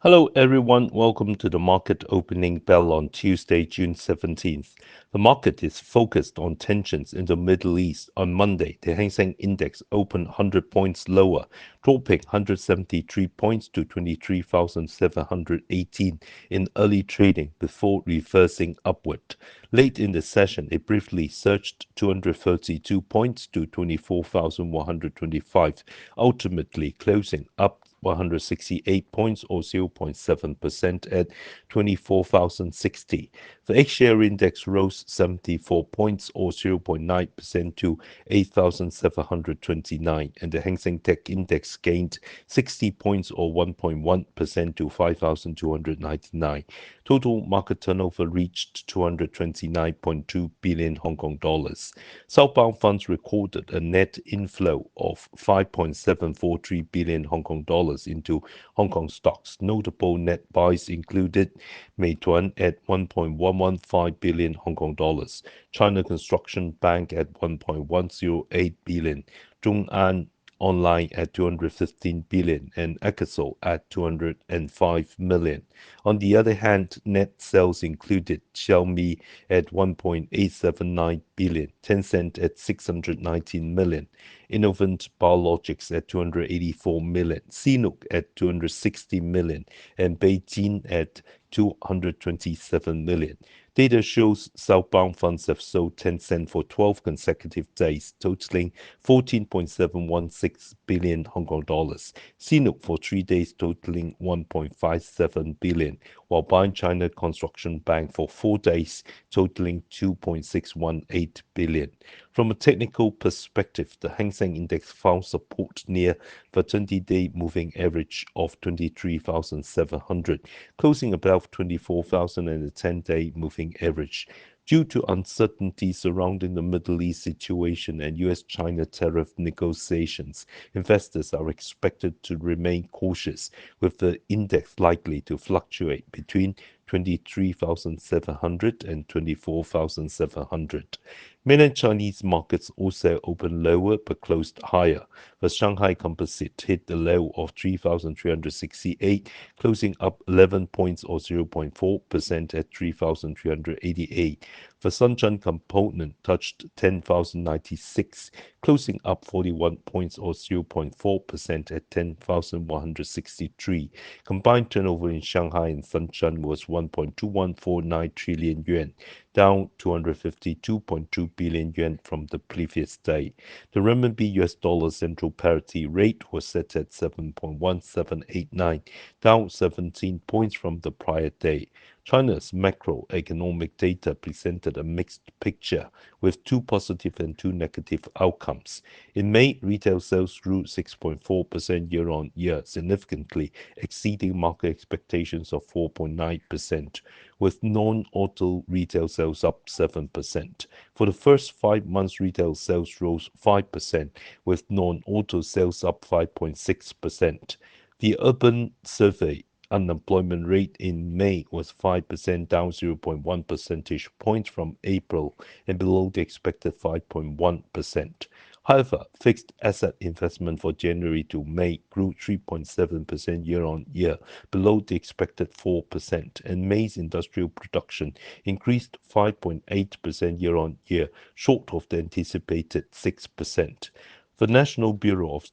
Hello, everyone. Welcome to the market opening bell on Tuesday, June 17th. The market is focused on tensions in the Middle East. On Monday, the Hang Seng Index opened 100 points lower, dropping 173 points to 23,718 in early trading before reversing upward. Late in the session, it briefly surged 232 points to 24,125, ultimately closing up 168 points or 0.7% at 24,060. The H-share index rose 74 points or 0.9% to 8,729, and the Hang Seng Tech Index gained 60 points or 1.1% to 5,299. Total market turnover reached 229.2 billion Hong Kong dollars. Southbound funds recorded a net inflow of 5.743 billion Hong Kong dollars into Hong Kong stocks. Notable net buys included Meituan at 1.115 billion Hong Kong dollars, China Construction Bank at 1.108 billion, Zhong'an Online at 215 billion, and Ecosol at 205 million. On the other hand, net sales included Xiaomi at 1.879 billion, Tencent at 619 million, Innovent Biologics at 284 million, Sinopec at 260 million, and Beijing at 227 million. Data shows southbound funds have sold Tencent for 12 consecutive days, totaling 14.716 billion Hong Kong dollars. Sinopec for 3 days, totaling 1.57 billion, while buying China Construction Bank for 4 days, totaling 2.618 billion. From a technical perspective, the Hang Seng Index found support near the 20-day moving average of 23,700, closing above 24,000 and the 10-day moving average. Due to uncertainty surrounding the Middle East situation and US-China tariff negotiations, investors are expected to remain cautious, with the index likely to fluctuate between 23,700 and 24,700. Mainland Chinese markets also opened lower but closed higher. The Shanghai Composite hit the low of 3,368, closing up 11 points or 0.4% at 3,388. The Shenzhen Component touched 10,096, closing up 41 points or 0.4% at 10,163. Combined turnover in Shanghai and Shenzhen was 1.2149 trillion yuan, down 252.2 billion yuan from the previous day. The renminbi US dollar central parity rate was set at 7.1789, down 17 points from the prior day. China's macroeconomic data presented a mixed picture, with 2 positive and 2 negative outcomes. In May, retail sales grew 6.4% year-on-year, significantly exceeding market expectations of 4.9%, with non-auto retail sales up 7%. For the first 5 months, retail sales rose 5%, with non-auto sales up 5.6%. The urban survey unemployment rate in May was 5%, down 0.1 percentage points from April and below the expected 5.1%. However, fixed asset investment for January to May grew 3.7% year-on-year, below the expected 4%, and May's industrial production increased 5.8% year-on-year, short of the anticipated 6%. The National Bureau of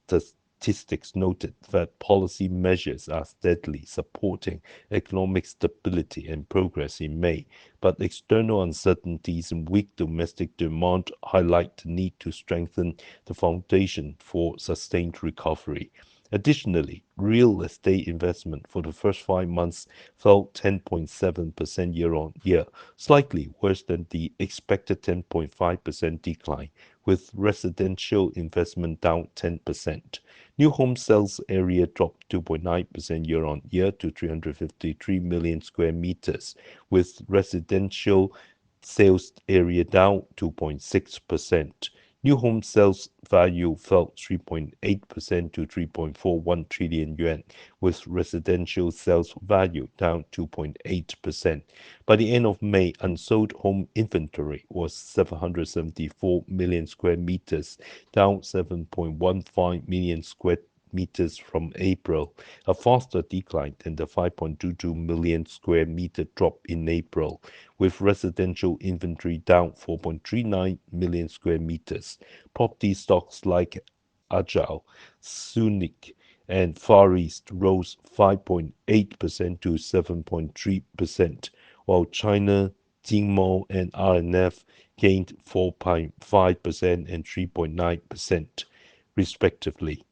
Statistics noted that policy measures are steadily supporting economic stability and progress in May, but external uncertainties and weak domestic demand highlight the need to strengthen the foundation for sustained recovery. Additionally, real estate investment for the first 5 months fell 10.7% year-on-year, slightly worse than the expected 10.5% decline, with residential investment down 10%. New home sales area dropped 2.9% year-on-year to 353 million square meters, with residential sales area down 2.6%. New home sales value fell 3.8% to 3.41 trillion yuan, with residential sales value down 2.8%. By the end of May, unsold home inventory was 774 million square meters, down 7.15 million square meters from April, a faster decline than the 5.22 million square meter drop in April, with residential inventory down 4.39 million square meters. Property stocks like Agile, Sunic, and Far East rose 5.8% to 7.3%, while China, Jinmao, and RNF gained 4.5% and 3.9%, respectively.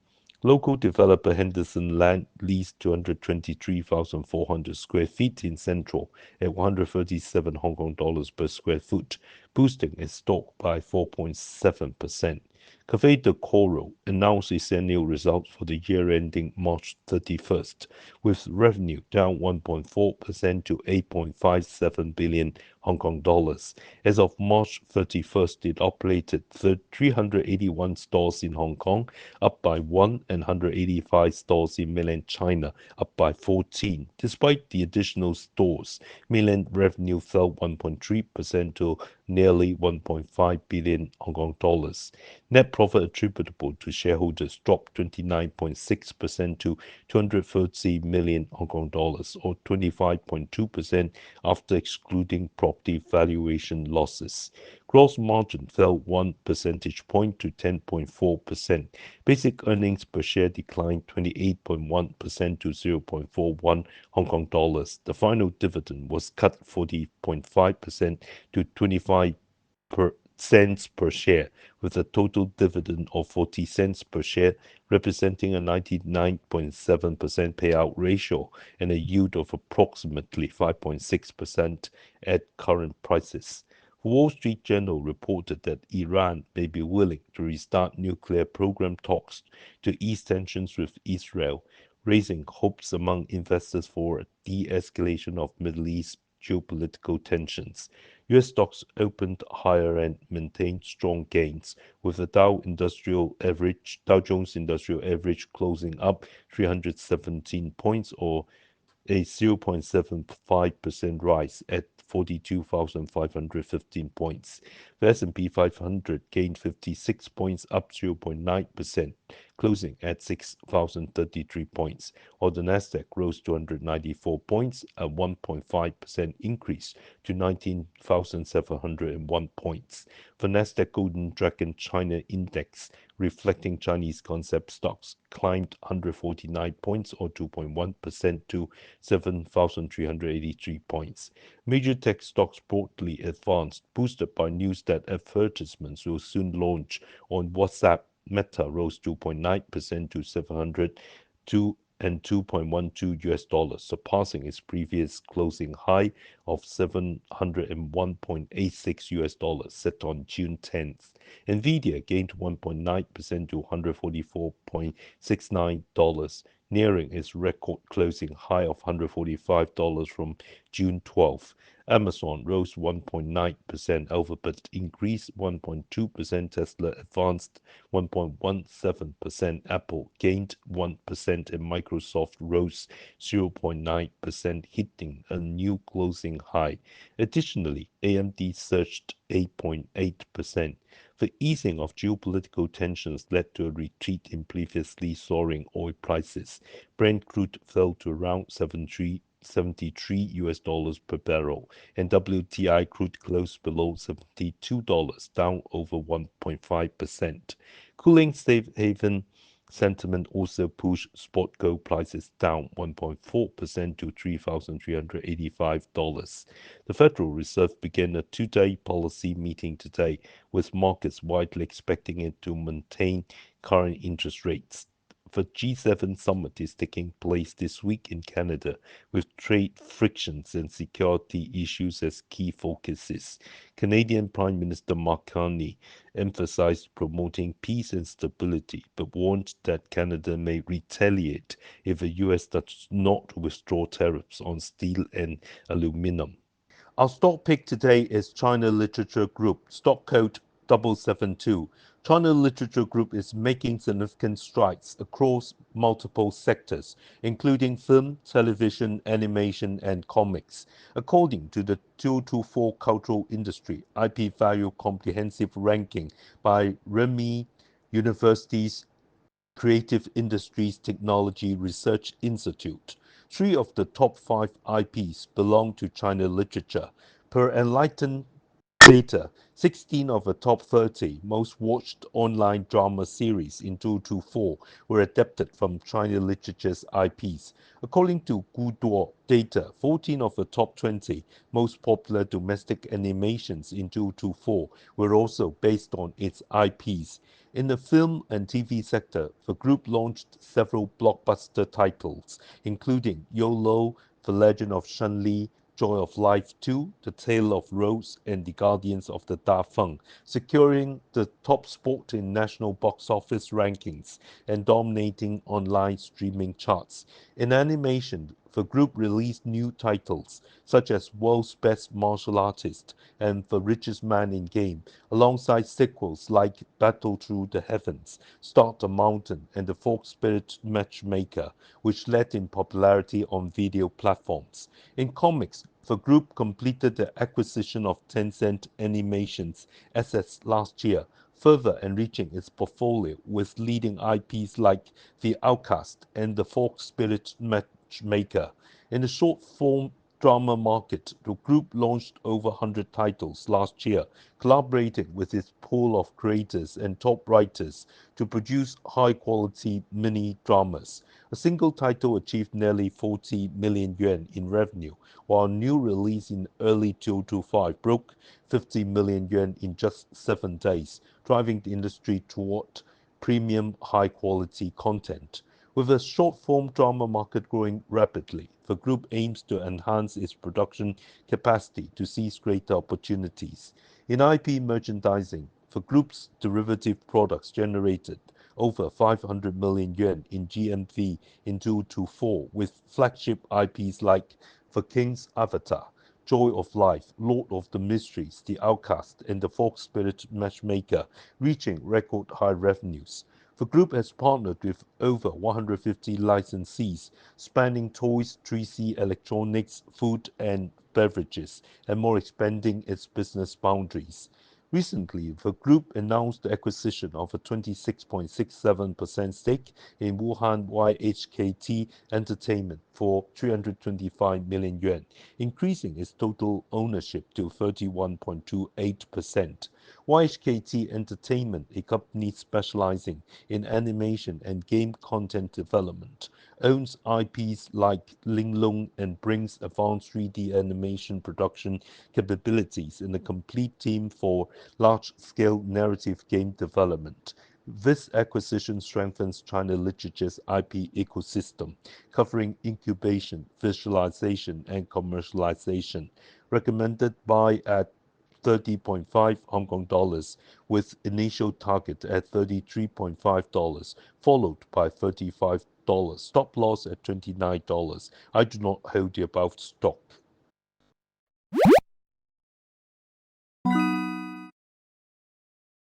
Local developer Henderson Land leased 223,400 square feet in Central at 137 Hong Kong dollars per square foot, boosting its stock by 4.7%. Cafe de Coral announced its annual results for the year ending March 31st, with revenue down 1.4% to 8.57 billion Hong Kong dollars. As of March 31st, it operated 381 stores in Hong Kong, up by 1, and 185 stores in mainland China, up by 14. Despite the additional stores, mainland revenue fell 1.3% to nearly 1.5 billion Hong Kong dollars. Net profit attributable to shareholders dropped 29.6% to 230 million Hong Kong dollars, or 25.2% after excluding property valuation losses. Gross margin fell 1 percentage point to 10.4%. Basic earnings per share declined 28.1% to 0.41 Hong Kong dollars. The final dividend was cut 40.5% to 25 cents per share, with a total dividend of 40 cents per share, representing a 99.7% payout ratio and a yield of approximately 5.6% at current prices. Wall Street Journal reported that Iran may be willing to restart nuclear program talks to ease tensions with Israel, raising hopes among investors for a de-escalation of Middle East geopolitical tensions. U.S. stocks opened higher and maintained strong gains, with the Dow Jones Industrial Average closing up 317 points, or a 0.75% rise at 42,515 points. The S&P 500 gained 56 points, up 0.9%, closing at 6,033 points, while the Nasdaq rose 294 points, a 1.5% increase to 19,701 points. The Nasdaq Golden Dragon China Index, reflecting Chinese concept stocks, climbed 149 points, or 2.1%, to 7,383 points. Major tech stocks broadly advanced, boosted by news that advertisements will soon launch on WhatsApp. Meta rose 2.9% to 702 and 2.12 US dollars, surpassing its previous closing high of 701.86 US dollars set on June 10th. Nvidia gained 1.9% to $144.69, nearing its record closing high of $145 from June 12th. Amazon rose 1.9%, Alphabet increased 1.2%, Tesla advanced 1.17%, Apple gained 1%, and Microsoft rose 0.9%, hitting a new closing high. Additionally, AMD surged 8.8%. The easing of geopolitical tensions led to a retreat in previously soaring oil prices. Brent crude fell to around 73 US dollars per barrel, and WTI crude closed below $72, down over 1.5%. Cooling safe haven sentiment also pushed spot gold prices down 1.4% to $3,385. The Federal Reserve began a two-day policy meeting today, with markets widely expecting it to maintain current interest rates. The G7 summit is taking place this week in Canada, with trade frictions and security issues as key focuses. Canadian Prime Minister Mark Carney emphasized promoting peace and stability, but warned that Canada may retaliate if the U.S. does not withdraw tariffs on steel and aluminum. Our stock pick today is China Literature Group, stock code 772. China Literature Group is making significant strides across multiple sectors, including film, television, animation, and comics. According to the 2024 Cultural Industry IP Value Comprehensive Ranking by Renmin University's Creative Industries Technology Research Institute. Three of the top five IPs belong to China Literature. Per Enlightened Data, 16 of the top 30 most watched online drama series in 2024 were adapted from China Literature's IPs. According to Guduo data, 14 of the top 20 most popular domestic animations in 2024 were also based on its IPs. In the film and TV sector, the group launched several blockbuster titles, including YOLO, The Legend of Shen Li, Joy of Life 2, The Tale of Rose, and The Guardians of the Da Feng, securing the top spot in national box office rankings and dominating online streaming charts. In animation, the group released new titles such as World's Best Martial Artist and The Richest Man in Game, alongside sequels like Battle Through the Heavens, Start a Mountain, and The Fox Spirit Matchmaker, which led in popularity on video platforms. In comics, the group completed the acquisition of Tencent Animation's assets last year, further enriching its portfolio with leading IPs like The Outcast and The Fox Spirit Matchmaker. In the short form drama market, the group launched over 100 titles last year, collaborating with its pool of creators and top writers to produce high-quality mini-dramas. A single title achieved nearly 40 million yuan in revenue, while a new release in early 2025 broke 50 million yuan in just 7 days, driving the industry toward premium high-quality content. With the short-form drama market growing rapidly, the group aims to enhance its production capacity to seize greater opportunities. In IP merchandising, the group's derivative products generated over 500 million yuan in GMV in 2024, with flagship IPs like The King's Avatar, Joy of Life, Lord of the Mysteries, The Outcast, and The Fox Spirit Matchmaker, reaching record high revenues. The group has partnered with over 150 licensees, spanning toys, 3C electronics, food and beverages, and more, expanding its business boundaries. Recently, the group announced the acquisition of a 26.67% stake in Wuhan YHKT Entertainment for 325 million yuan, increasing its total ownership to 31.28%. YHKT Entertainment, a company specializing in animation and game content development, owns IPs like Linglong and brings advanced 3D animation production capabilities and a complete team for large-scale narrative game development. This acquisition strengthens China Literature's IP ecosystem, covering incubation, visualization, and commercialization. Recommended buy at 30.5 Hong Kong dollars, with initial target at $33.5, followed by $35. Stop loss at $29. I do not hold the above stock.